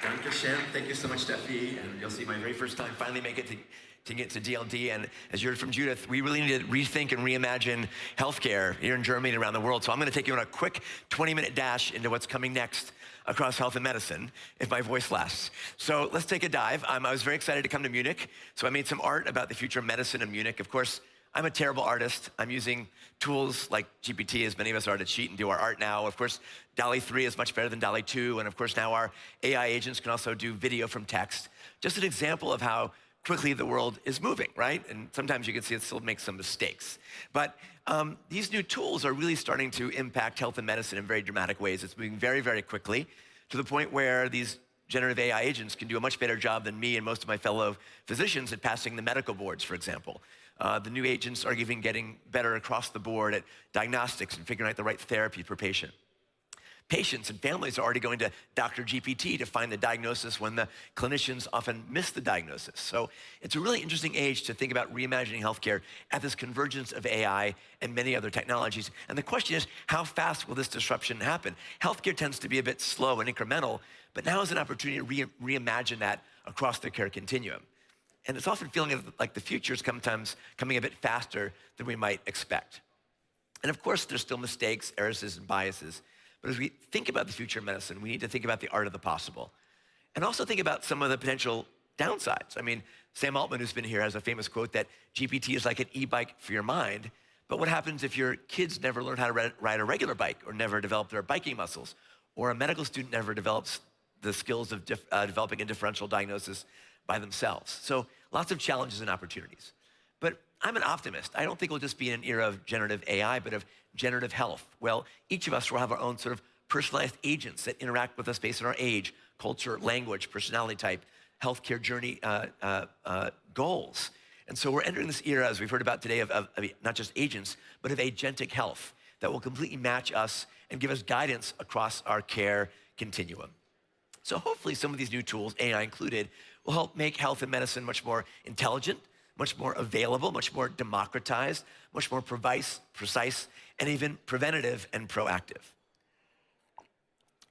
Dankeschön. Thank you so much, Steffi. And you'll see my very first time finally make it to get to DLD. And as you heard from Judith, we really need to rethink and reimagine healthcare here in Germany and around the world. So I'm going to take you on a quick 20-minute dash into what's coming next across health and medicine, if my voice lasts. So let's take a dive. I was very excited to come to Munich. So I made some art about the future of medicine in Munich. Of course, I'm a terrible artist. I'm using tools like GPT, as many of us are, to cheat and do our art now. Of course, DALL-E 3 is much better than DALL-E 2. And of course, now our AI agents can also do video from text. Just an example of how quickly the world is moving, right? And sometimes you can see it still makes some mistakes. But these new tools are really starting to impact health and medicine in very dramatic ways. It's moving very, very quickly to the point where these generative AI agents can do a much better job than me and most of my fellow physicians at passing the medical boards, for example. The new agents are even getting better across the board at diagnostics and figuring out the right therapy per patient. Patients and families are already going to Dr. GPT to find the diagnosis when the clinicians often miss the diagnosis. So it's a really interesting age to think about reimagining healthcare at this convergence of AI and many other technologies. And the question is, how fast will this disruption happen? Healthcare tends to be a bit slow and incremental, but now is an opportunity to reimagine that across the care continuum. And it's often feeling like the future is sometimes coming a bit faster than we might expect. And of course, there's still mistakes, errors, and biases. But as we think about the future of medicine, we need to think about the art of the possible. And also think about some of the potential downsides. I mean, Sam Altman, who's been here, has a famous quote that GPT is like an e-bike for your mind. But what happens if your kids never learn how to ride a regular bike or never develop their biking muscles? Or a medical student never develops the skills of developing a differential diagnosis by themselves? So lots of challenges and opportunities. But I'm an optimist. I don't think we'll just be in an era of generative AI, but of generative health. Well, each of us will have our own sort of personalized agents that interact with us based on our age, culture, language, personality type, healthcare journey goals. And so we're entering this era, as we've heard about today, of not just agents, but of agentic health that will completely match us and give us guidance across our care continuum. So hopefully some of these new tools, AI included, will help make health and medicine much more intelligent, much more available, much more democratized, much more precise, and even preventative and proactive.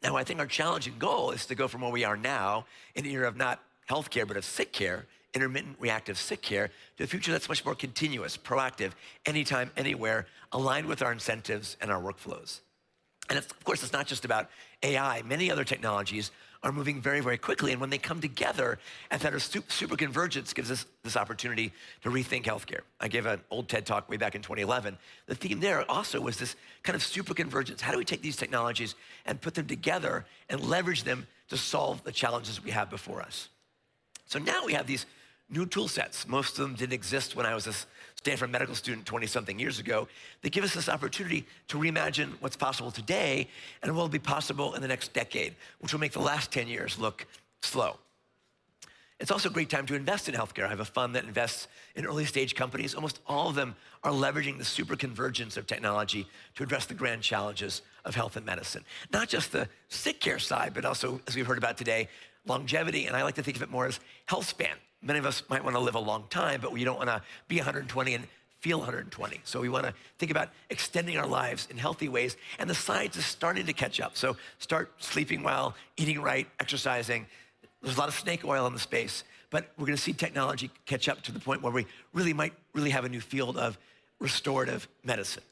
Now, I think our challenge and goal is to go from where we are now, in an era of not healthcare, but of sick care, intermittent reactive sick care, to a future that's much more continuous, proactive, anytime, anywhere, aligned with our incentives and our workflows. And of course, it's not just about AI. Many other technologies are moving very, very quickly. And when they come together, and that super convergence gives us this opportunity to rethink healthcare. I gave an old TED talk way back in 2011. The theme there also was this kind of super convergence. How do we take these technologies and put them together and leverage them to solve the challenges we have before us? So now we have these new tool sets. Most of them didn't exist when I was a Stanford medical student 20-something years ago. They give us this opportunity to reimagine what's possible today and what will be possible in the next decade, which will make the last 10 years look slow. It's also a great time to invest in healthcare. I have a fund that invests in early stage companies. Almost all of them are leveraging the super convergence of technology to address the grand challenges of health and medicine. Not just the sick care side, but also, as we've heard about today, longevity, and I like to think of it more as health span. Many of us might want to live a long time, but we don't want to be 120 and feel 120. So we want to think about extending our lives in healthy ways, and the science is starting to catch up. So start sleeping well, eating right, exercising. There's a lot of snake oil in the space, but we're going to see technology catch up to the point where we might have a new field of restorative medicine.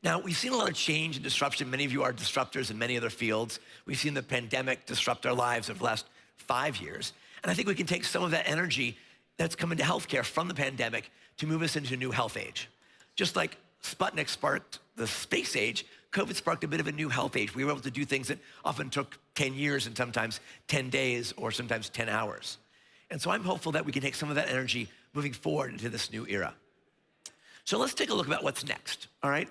Now, we've seen a lot of change and disruption. Many of you are disruptors in many other fields. We've seen the pandemic disrupt our lives over the last 5 years. And I think we can take some of that energy that's come into healthcare from the pandemic to move us into a new health age. Just like Sputnik sparked the space age, COVID sparked a bit of a new health age. We were able to do things that often took 10 years and sometimes 10 days or sometimes 10 hours. And so I'm hopeful that we can take some of that energy moving forward into this new era. So let's take a look about what's next, all right?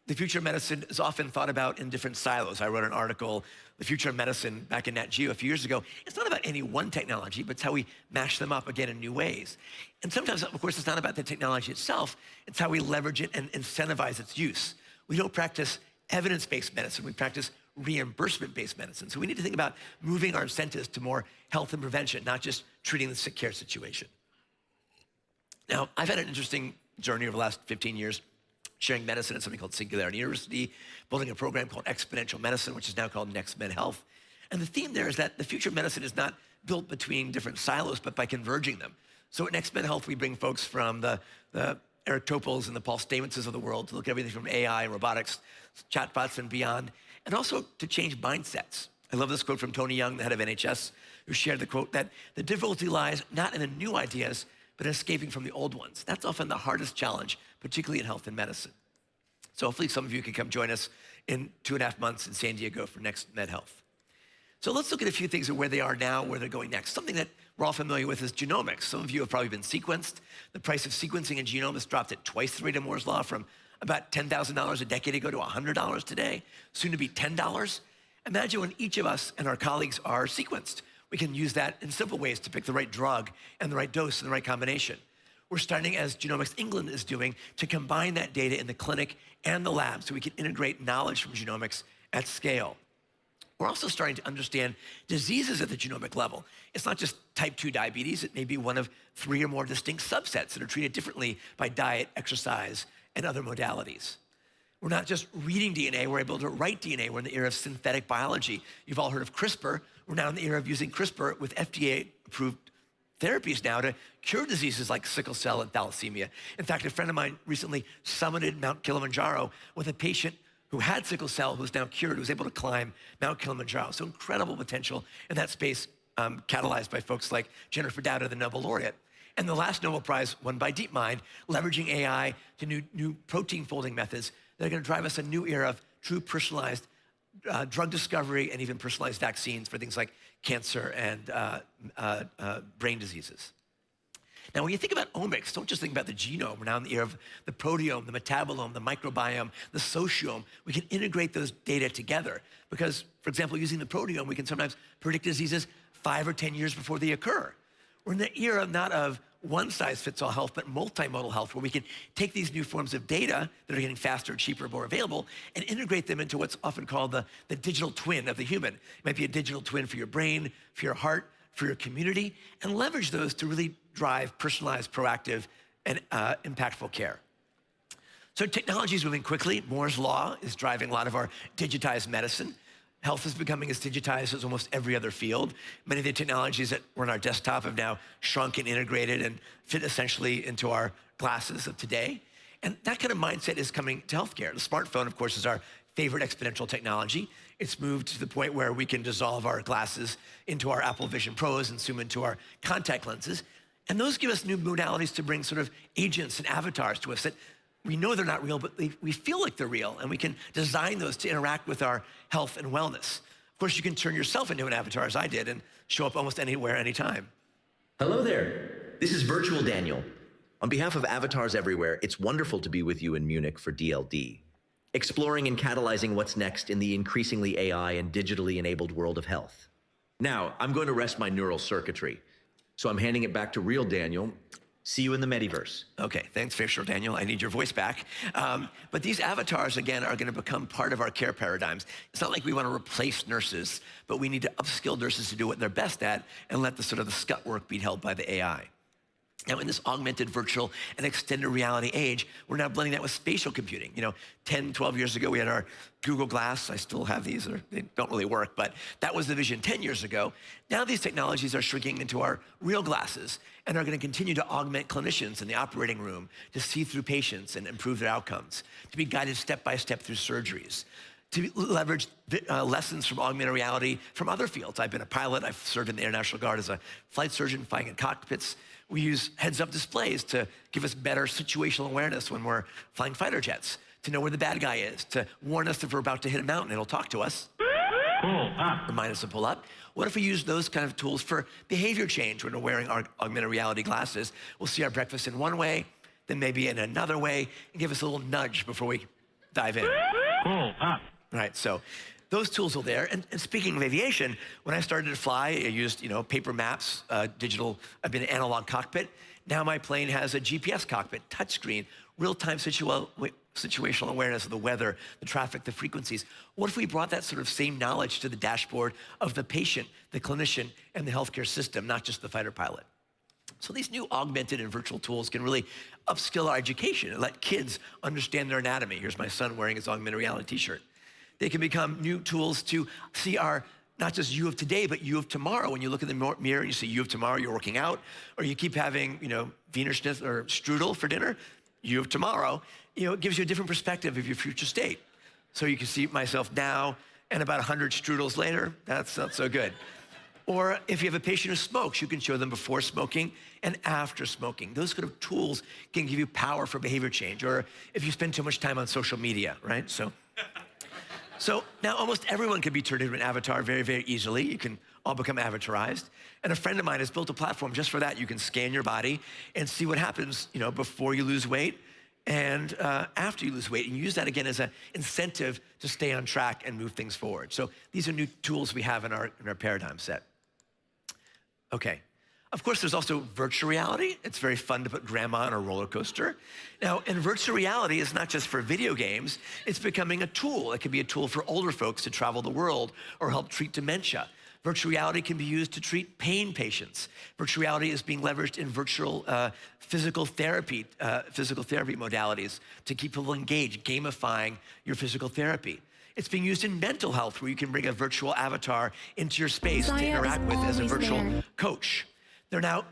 The future of medicine is often thought about in different silos. I wrote an article, The Future of Medicine, back in Nat Geo a few years ago. It's not about any one technology, but it's how we mash them up again in new ways. And sometimes, of course, it's not about the technology itself. It's how we leverage it and incentivize its use. We don't practice evidence-based medicine. We practice reimbursement-based medicine. So we need to think about moving our incentives to more health and prevention, not just treating the sick care situation. Now, I've had an interesting journey over the last 15 years sharing medicine at something called Singularity University, building a program called Exponential Medicine, which is now called NextMed Health. And the theme there is that the future of medicine is not built between different silos, but by converging them. So at NextMed Health, we bring folks from the Eric Topol's and the Paul Stamets of the world to look at everything from AI, robotics, chatbots, and beyond, and also to change mindsets. I love this quote from Tony Young, the head of NHS, who shared the quote that the difficulty lies not in the new ideas, but in escaping from the old ones. That's often the hardest challenge, particularly in health and medicine. So hopefully some of you can come join us in 2.5 months in San Diego for NextMed Health. So let's look at a few things of where they are now, where they're going next. Something that we're all familiar with is genomics. Some of you have probably been sequenced. The price of sequencing a genome has dropped at twice the rate of Moore's law, from about $10,000 a decade ago to $100 today, soon to be $10. Imagine when each of us and our colleagues are sequenced. We can use that in simple ways to pick the right drug and the right dose and the right combination. We're starting, as Genomics England is doing, to combine that data in the clinic and the lab so we can integrate knowledge from genomics at scale. We're also starting to understand diseases at the genomic level. It's not just type 2 diabetes. It may be one of 3 or more distinct subsets that are treated differently by diet, exercise, and other modalities. We're not just reading DNA, we're able to write DNA. We're in the era of synthetic biology. You've all heard of CRISPR. We're now in the era of using CRISPR with FDA-approved therapies now to cure diseases like sickle cell and thalassemia. In fact, a friend of mine recently summited Mount Kilimanjaro with a patient who had sickle cell, who's now cured, who's able to climb Mount Kilimanjaro. So incredible potential in that space, catalyzed by folks like Jennifer Doudna, the Nobel laureate. And the last Nobel Prize won by DeepMind, leveraging AI to new protein folding methods that are gonna drive us a new era of true personalized drug discovery and even personalized vaccines for things like cancer and brain diseases. Now, when you think about omics, don't just think about the genome. We're now in the era of the proteome, the metabolome, the microbiome, the sociome. We can integrate those data together because, for example, using the proteome, we can sometimes predict diseases 5 or 10 years before they occur. We're in the era not of one-size-fits-all health, but multimodal health, where we can take these new forms of data that are getting faster, cheaper, more available, and integrate them into what's often called the digital twin of the human. It might be a digital twin for your brain, for your heart, for your community, and leverage those to really drive personalized, proactive, and impactful care. So technology is moving quickly. Moore's law is driving a lot of our digitized medicine. Health is becoming as digitized as almost every other field. Many of the technologies that were on our desktop have now shrunk and integrated and fit essentially into our glasses of today. And that kind of mindset is coming to healthcare. The smartphone, of course, is our favorite exponential technology. It's moved to the point where we can dissolve our glasses into our Apple Vision Pros and zoom into our contact lenses. And those give us new modalities to bring sort of agents and avatars to us that we know they're not real, but we feel like they're real, and we can design those to interact with our health and wellness. Of course, you can turn yourself into an avatar, as I did, and show up almost anywhere, anytime. Hello there. This is Virtual Daniel. On behalf of Avatars Everywhere, it's wonderful to be with you in Munich for DLD, exploring and catalyzing what's next in the increasingly AI and digitally enabled world of health. Now, I'm going to rest my neural circuitry, so I'm handing it back to real Daniel. See you in the Mediverse. Okay, thanks, Facial Daniel. I need your voice back. But these avatars, again, are gonna become part of our care paradigms. It's not like we wanna replace nurses, but we need to upskill nurses to do what they're best at and let the sort of the scut work be held by the AI. Now, in this augmented, virtual, and extended reality age, we're now blending that with spatial computing. 10, 12 years ago, we had our Google Glass. I still have these, or they don't really work, but that was the vision 10 years ago. Now these technologies are shrinking into our real glasses and are gonna continue to augment clinicians in the operating room to see through patients and improve their outcomes, to be guided step-by-step through surgeries, to leverage lessons from augmented reality from other fields. I've been a pilot. I've served in the Air National Guard as a flight surgeon, flying in cockpits. We use heads-up displays to give us better situational awareness when we're flying fighter jets, to know where the bad guy is, to warn us if we're about to hit a mountain. It'll talk to us, remind us to pull up. What if we use those kind of tools for behavior change when we're wearing our augmented reality glasses? We'll see our breakfast in one way, then maybe in another way, and give us a little nudge before we dive in. Right, so those tools are there. And speaking of aviation, when I started to fly, I used paper maps, digital. I've been an analog cockpit. Now my plane has a GPS cockpit, touchscreen, real-time situational awareness of the weather, the traffic, the frequencies. What if we brought that sort of same knowledge to the dashboard of the patient, the clinician, and the healthcare system, not just the fighter pilot? So these new augmented and virtual tools can really upskill our education and let kids understand their anatomy. Here's my son wearing his augmented reality t-shirt. They can become new tools to see our not just you of today, but you of tomorrow. When you look in the mirror and you see you of tomorrow, you're working out, or you keep having, Wiener Schnitzel or strudel for dinner, you of tomorrow, it gives you a different perspective of your future state. So you can see myself now, and about 100 strudels later, that's not so good. Or if you have a patient who smokes, you can show them before smoking and after smoking. Those kind of tools can give you power for behavior change. Or if you spend too much time on social media, right? So now almost everyone can be turned into an avatar very, very easily. You can all become avatarized. And a friend of mine has built a platform just for that. You can scan your body and see what happens, before you lose weight and after you lose weight, and use that again as an incentive to stay on track and move things forward. So these are new tools we have in our paradigm set. Okay. Of course, there's also virtual reality. It's very fun to put grandma on a roller coaster. Now, and virtual reality is not just for video games. It's becoming a tool. It can be a tool for older folks to travel the world or help treat dementia. Virtual reality can be used to treat pain patients. Virtual reality is being leveraged in virtual physical therapy modalities to keep people engaged, gamifying your physical therapy. It's being used in mental health, where you can bring a virtual avatar into your space to interact with as a virtual coach. There are now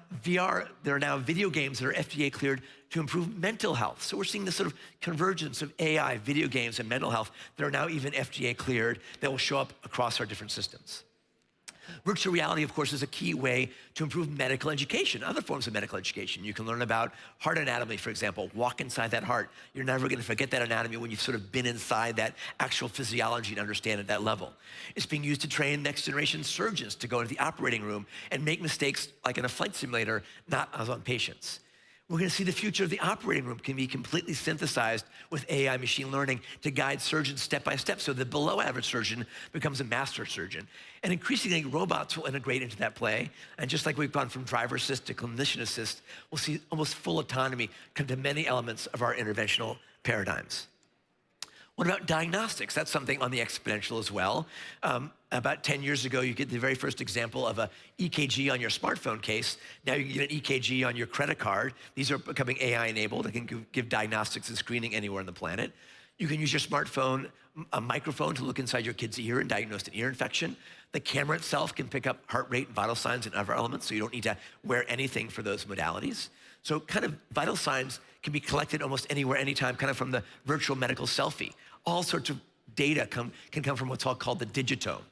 video games that are FDA cleared to improve mental health. So we're seeing this sort of convergence of AI, video games, and mental health that are now even FDA cleared that will show up across our different systems. Virtual reality, of course, is a key way to improve medical education, other forms of medical education. You can learn about heart anatomy, for example. Walk inside that heart. You're never going to forget that anatomy when you've sort of been inside that actual physiology and understand at that level. It's being used to train next-generation surgeons to go into the operating room and make mistakes like in a flight simulator, not as on patients. We're going to see the future of the operating room can be completely synthesized with AI machine learning to guide surgeons step by step, so the below average surgeon becomes a master surgeon. And increasingly, robots will integrate into that play. And just like we've gone from driver assist to clinician assist, we'll see almost full autonomy come to many elements of our interventional paradigms. What about diagnostics? That's something on the exponential as well. About 10 years ago, you get the very first example of a EKG on your smartphone case. Now you can get an EKG on your credit card. These are becoming AI enabled. They can give diagnostics and screening anywhere on the planet. You can use your smartphone, a microphone, to look inside your kid's ear and diagnose an ear infection. The camera itself can pick up heart rate, vital signs, and other elements, so you don't need to wear anything for those modalities. So kind of vital signs can be collected almost anywhere, anytime, kind of from the virtual medical selfie. All sorts of data can come from what's all called the digitome.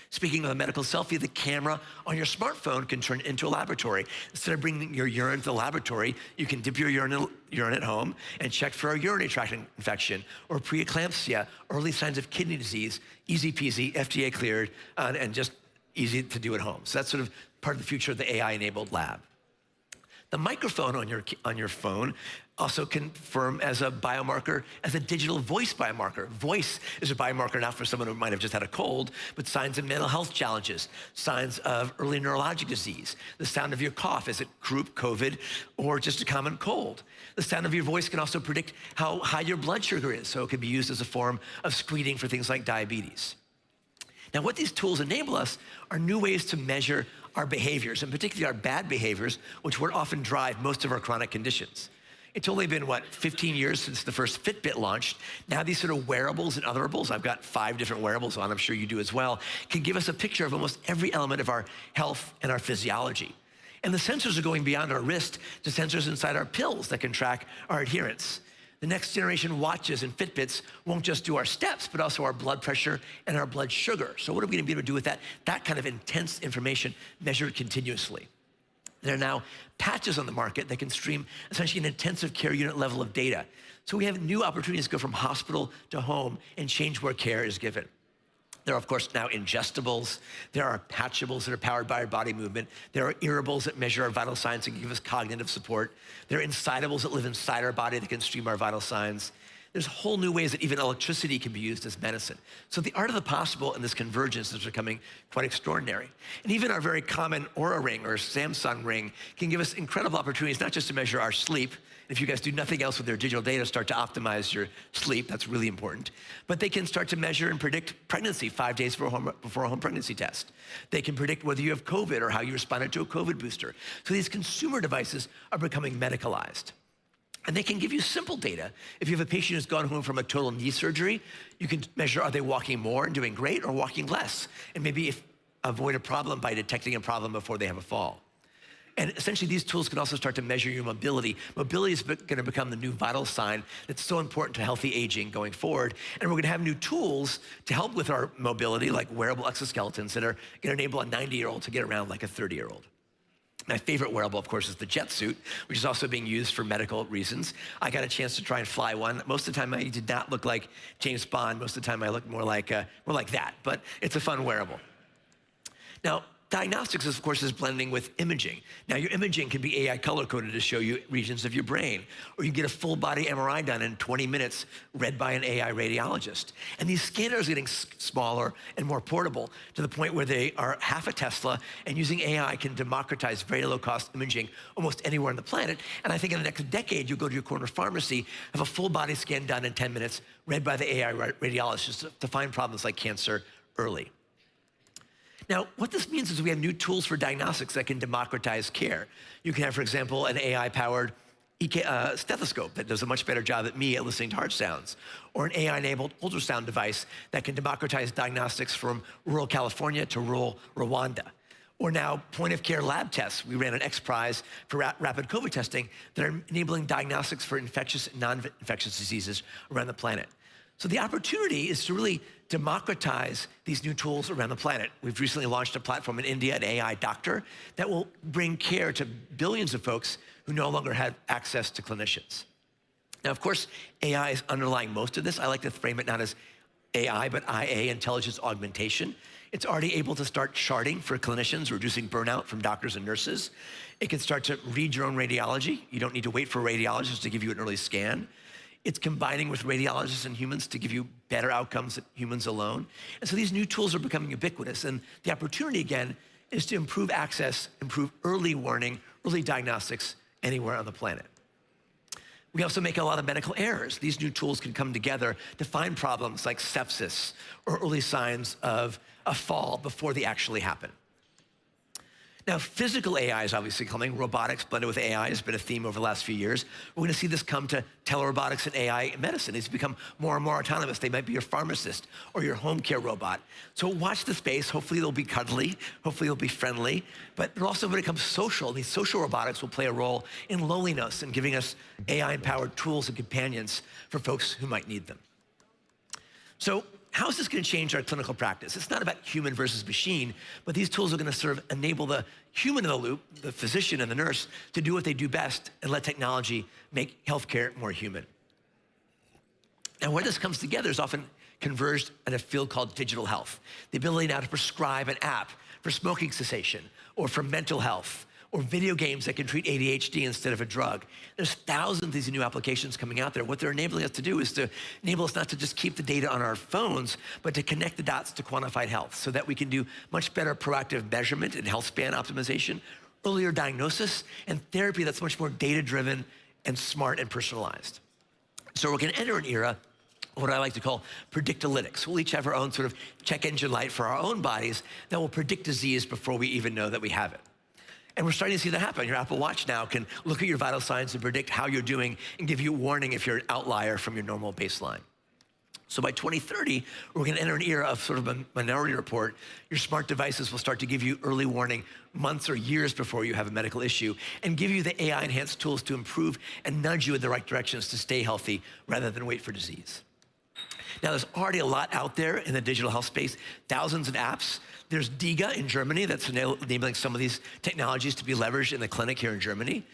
Speaking of a medical selfie, the camera on your smartphone can turn into a laboratory. Instead of bringing your urine to the laboratory, you can dip your urine at home and check for a urinary tract infection or preeclampsia, early signs of kidney disease, easy peasy, FDA cleared, and just easy to do at home. So that's sort of part of the future of the AI-enabled lab. The microphone on your phone also can firm as a biomarker, as a digital voice biomarker. Voice is a biomarker not for someone who might have just had a cold, but signs of mental health challenges, signs of early neurologic disease, the sound of your cough, is it croup, COVID, or just a common cold? The sound of your voice can also predict how high your blood sugar is, so it can be used as a form of screening for things like diabetes. Now, what these tools enable us are new ways to measure our behaviors, and particularly our bad behaviors, which would often drive most of our chronic conditions. It's only been, 15 years since the first Fitbit launched. Now these sort of wearables and otherables, I've got 5 different wearables on, I'm sure you do as well, can give us a picture of almost every element of our health and our physiology. And the sensors are going beyond our wrist to sensors inside our pills that can track our adherence. The next generation watches and Fitbits won't just do our steps, but also our blood pressure and our blood sugar. So what are we gonna be able to do with that? That kind of intense information measured continuously. There are now patches on the market that can stream essentially an intensive care unit level of data. So we have new opportunities to go from hospital to home and change where care is given. There are, of course, now ingestibles. There are patchables that are powered by our body movement. There are earables that measure our vital signs and give us cognitive support. There are insidables that live inside our body that can stream our vital signs. There's whole new ways that even electricity can be used as medicine. So the art of the possible and this convergence is becoming quite extraordinary. And even our very common Oura Ring or Samsung Ring can give us incredible opportunities, not just to measure our sleep. If you guys do nothing else with their digital data, start to optimize your sleep, that's really important. But they can start to measure and predict pregnancy 5 days before a home pregnancy test. They can predict whether you have COVID or how you responded to a COVID booster. So these consumer devices are becoming medicalized. And they can give you simple data. If you have a patient who's gone home from a total knee surgery, you can measure, are they walking more and doing great or walking less? And maybe avoid a problem by detecting a problem before they have a fall. And essentially, these tools can also start to measure your mobility. Mobility is going to become the new vital sign that's so important to healthy aging going forward. And we're going to have new tools to help with our mobility, like wearable exoskeletons that are going to enable a 90-year-old to get around like a 30-year-old. My favorite wearable, of course, is the jet suit, which is also being used for medical reasons. I got a chance to try and fly one. Most of the time, I did not look like James Bond. Most of the time, I looked more like that. But it's a fun wearable. Now, diagnostics, of course, is blending with imaging. Now, your imaging can be AI color-coded to show you regions of your brain, or you get a full-body MRI done in 20 minutes, read by an AI radiologist. And these scanners are getting smaller and more portable to the point where they are half a Tesla, and using AI can democratize very low-cost imaging almost anywhere on the planet. And I think in the next decade, you'll go to your corner pharmacy, have a full-body scan done in 10 minutes, read by the AI radiologist to find problems like cancer early. Now, what this means is we have new tools for diagnostics that can democratize care. You can have, for example, an AI-powered stethoscope that does a much better job than me at listening to heart sounds, or an AI-enabled ultrasound device that can democratize diagnostics from rural California to rural Rwanda. Or now, point-of-care lab tests. We ran an X Prize for rapid COVID testing that are enabling diagnostics for infectious and non-infectious diseases around the planet. So the opportunity is to really democratize these new tools around the planet. We've recently launched a platform in India, an AI doctor, that will bring care to billions of folks who no longer have access to clinicians. Now, of course, AI is underlying most of this. I like to frame it not as AI, but IA, intelligence augmentation. It's already able to start charting for clinicians, reducing burnout from doctors and nurses. It can start to read your own radiology. You don't need to wait for a radiologist to give you an early scan. It's combining with radiologists and humans to give you better outcomes than humans alone. And so these new tools are becoming ubiquitous. And the opportunity, again, is to improve access, improve early warning, early diagnostics anywhere on the planet. We also make a lot of medical errors. These new tools can come together to find problems like sepsis or early signs of a fall before they actually happen. Now, physical AI is obviously coming. Robotics blended with AI has been a theme over the last few years. We're going to see this come to telerobotics and AI in medicine. It's become more and more autonomous. They might be your pharmacist or your home care robot. So watch the space. Hopefully they'll be cuddly. Hopefully they'll be friendly. But also when it comes social, these social robotics will play a role in loneliness and giving us AI-empowered tools and companions for folks who might need them. So how is this going to change our clinical practice? It's not about human versus machine, but these tools are going to enable the human in the loop, the physician and the nurse, to do what they do best and let technology make healthcare more human. And where this comes together is often converged in a field called Digital.Health. The ability now to prescribe an app for smoking cessation or for mental health, or video games that can treat ADHD instead of a drug. There's thousands of these new applications coming out there. What they're enabling us to do is to enable us not to just keep the data on our phones, but to connect the dots to quantified health so that we can do much better proactive measurement and health span optimization, earlier diagnosis, and therapy that's much more data-driven and smart and personalized. So we're gonna enter an era of what I like to call predictalytics. We'll each have our own sort of check engine light for our own bodies that will predict disease before we even know that we have it. And we're starting to see that happen. Your Apple Watch now can look at your vital signs and predict how you're doing and give you a warning if you're an outlier from your normal baseline. So by 2030, we're gonna enter an era of sort of a minority report. Your smart devices will start to give you early warning months or years before you have a medical issue and give you the AI-enhanced tools to improve and nudge you in the right directions to stay healthy rather than wait for disease. Now, there's already a lot out there in the digital health space, thousands of apps. There's DIGA in Germany that's enabling some of these technologies to be leveraged in the clinic here in Germany.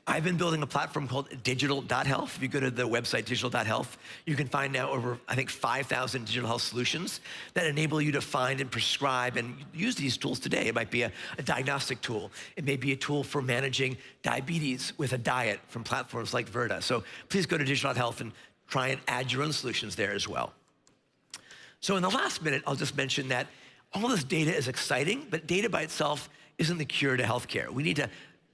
I've been building a platform called Digital.Health. If you go to the website Digital.Health, you can find now over, I think, 5,000 digital health solutions that enable you to find and prescribe and use these tools today. It might be a diagnostic tool. It may be a tool for managing diabetes with a diet from platforms like Virta. So please go to Digital.Health and try and add your own solutions there as well. So in the last minute, I'll just mention that all this data is exciting, but data by itself isn't the cure to healthcare. We need to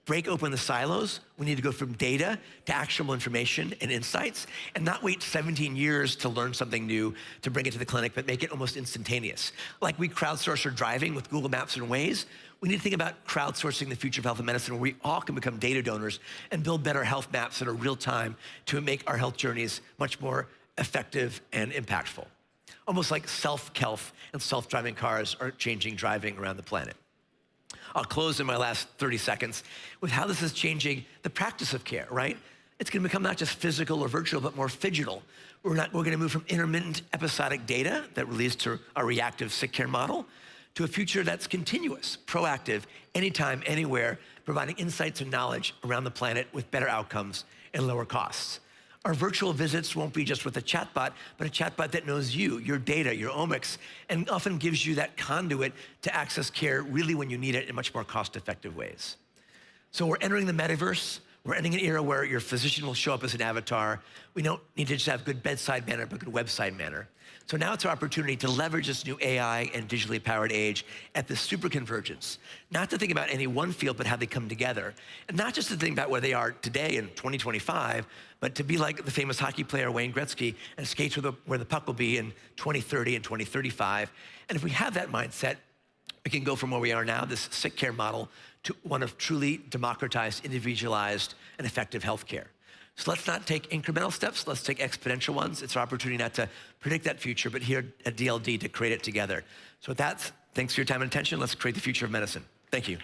break open the silos. We need to go from data to actionable information and insights, and not wait 17 years to learn something new to bring it to the clinic, but make it almost instantaneous. Like we crowdsource our driving with Google Maps and Waze, we need to think about crowdsourcing the future of health and medicine, where we all can become data donors and build better health maps that are real time to make our health journeys much more effective and impactful. Almost like self-health and self-driving cars are changing driving around the planet. I'll close in my last 30 seconds with how this is changing the practice of care, right? It's gonna become not just physical or virtual, but more phygital. We're gonna move from intermittent episodic data that leads to our reactive sick care model to a future that's continuous, proactive, anytime, anywhere, providing insights and knowledge around the planet with better outcomes and lower costs. Our virtual visits won't be just with a chatbot, but a chatbot that knows you, your data, your omics, and often gives you that conduit to access care really when you need it in much more cost-effective ways. So we're entering the metaverse. We're entering an era where your physician will show up as an avatar. We don't need to just have good bedside manner, but good website manner. So now it's our opportunity to leverage this new AI and digitally powered age at the super convergence. Not to think about any one field, but how they come together. And not just to think about where they are today in 2025, but to be like the famous hockey player Wayne Gretzky and skate where the puck will be in 2030 and 2035. And if we have that mindset, we can go from where we are now, this sick care model, to one of truly democratized, individualized, and effective healthcare. So let's not take incremental steps, let's take exponential ones. It's our opportunity not to predict that future, but here at DLD to create it together. So with that, thanks for your time and attention. Let's create the future of medicine. Thank you.